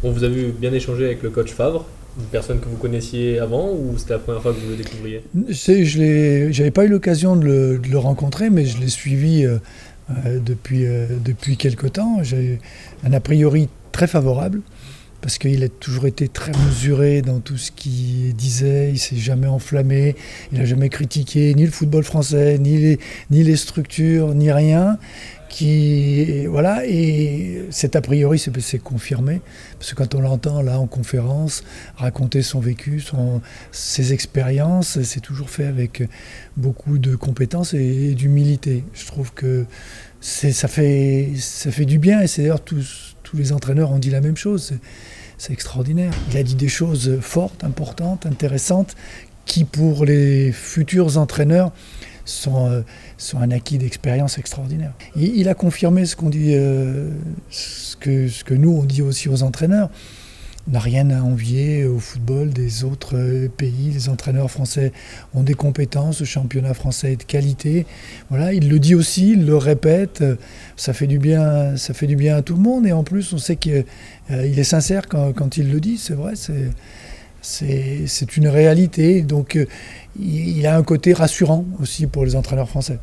On vous a vu bien échanger avec le coach Favre, une personne que vous connaissiez avant ou c'était la première fois que vous le découvriez? J'avais pas eu l'occasion de le rencontrer, mais je l'ai suivi depuis quelque temps. J'ai un a priori très favorable, parce qu'il a toujours été très mesuré dans tout ce qu'il disait, il s'est jamais enflammé, il n'a jamais critiqué ni le football français, ni les structures, ni rien. Voilà, et cet a priori c'est confirmé, parce que quand on l'entend là en conférence raconter son vécu, ses expériences, c'est toujours fait avec beaucoup de compétences et d'humilité. Je trouve que ça fait du bien, et c'est d'ailleurs tous les entraîneurs ont dit la même chose. C'est extraordinaire. Il a dit des choses fortes, importantes, intéressantes, qui pour les futurs entraîneurs sont un acquis d'expérience extraordinaire. Il a confirmé ce qu'on dit, ce que nous on dit aussi aux entraîneurs. On n'a rien à envier au football des autres pays. Les entraîneurs français ont des compétences, le championnat français est de qualité. Voilà, il le dit aussi, il le répète. Ça fait du bien à tout le monde. Et en plus, on sait qu'il est sincère quand il le dit. C'est vrai, c'est une réalité. Donc, il a un côté rassurant aussi pour les entraîneurs français.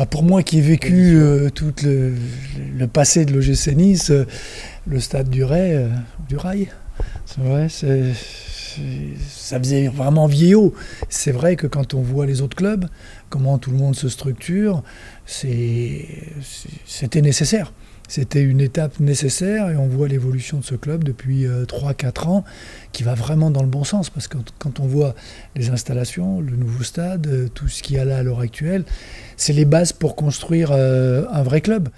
Pour moi qui ai vécu tout le passé de l'OGC Nice, le stade du Rail, c'est vrai, ça faisait vraiment vieillot. C'est vrai que quand on voit les autres clubs, comment tout le monde se structure, c'était nécessaire. C'était une étape nécessaire, et on voit l'évolution de ce club depuis 3-4 ans qui va vraiment dans le bon sens, parce que quand on voit les installations, le nouveau stade, tout ce qu'il y a là à l'heure actuelle, c'est les bases pour construire un vrai club.